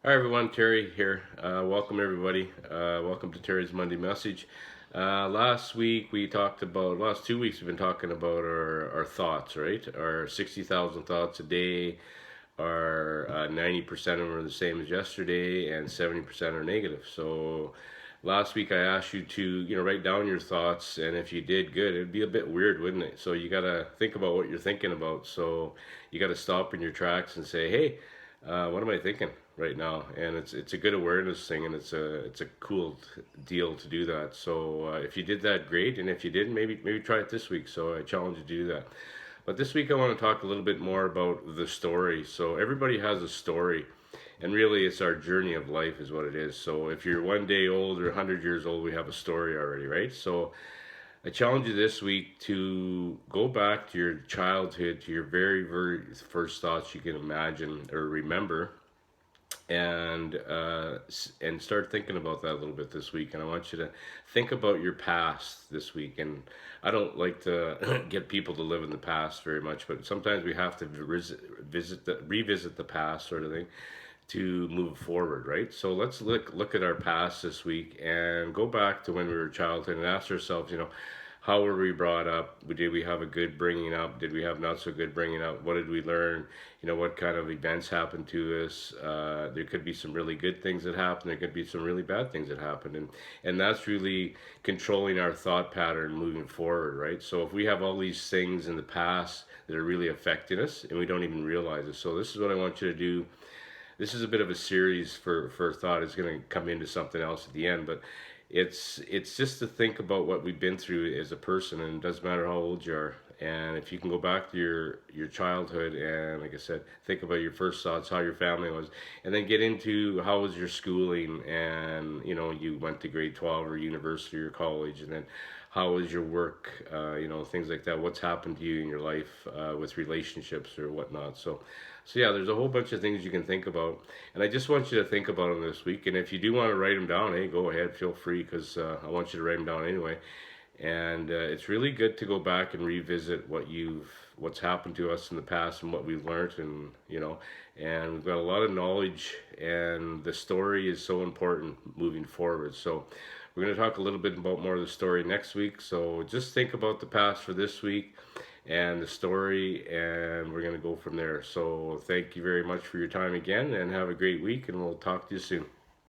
Hi everyone, Terry here. Welcome everybody. Welcome to Terry's Monday Message. Last week we talked about, last 2 weeks we've been talking about our thoughts, right? Our 60,000 thoughts a day, our 90% of them are the same as yesterday, and 70% are negative. So last week I asked you to, write down your thoughts, and if you did good, it'd be a bit weird, wouldn't it? So you gotta think about what you're thinking about. So you gotta stop in your tracks and say, hey, what am I thinking right now? And it's a good awareness thing, and it's a cool deal to do that. So if you did that, great, and if you didn't, maybe try it this week. So I challenge you to do that. But this week I want to talk a little bit more about the story. So everybody has a story, and really it's our journey of life is what it is. So if you're 1 day old or 100 years old, we have a story already, right? So I challenge you this week to go back to your childhood, to your very first thoughts you can imagine or remember, and start thinking about that a little bit this week. And I want you to think about your past this week. And I don't like to get people to live in the past very much, but sometimes we have to revisit the past, sort of thing, to move forward, right? So let's look at our past this week and go back to when we were childhood and ask ourselves, how were we brought up? Did we have a good bringing up? Did we have not so good bringing up? What did we learn? What kind of events happened to us? There could be some really good things that happened. There could be some really bad things that happened, and that's really controlling our thought pattern moving forward, right? So if we have all these things in the past that are really affecting us and we don't even realize it, so this is what I want you to do. This is a bit of a series for thought. It's going to come into something else at the end, but it's just to think about what we've been through as a person, and it doesn't matter how old you are. And if you can go back to your childhood and, like I said, think about your first thoughts, how your family was, and then get into how was your schooling, and you went to grade 12 or university or college, and then how was your work, things like that. What's happened to you in your life with relationships or whatnot. So yeah, there's a whole bunch of things you can think about, and I just want you to think about them this week. And if you do want to write them down, hey, go ahead, feel free, because I want you to write them down anyway. And it's really good to go back and revisit what's happened to us in the past and what we've learned, and we've got a lot of knowledge, and the story is so important moving forward. So we're going to talk a little bit about more of the story next week. So just think about the past for this week and the story, and we're going to go from there. So thank you very much for your time again, and have a great week, and we'll talk to you soon.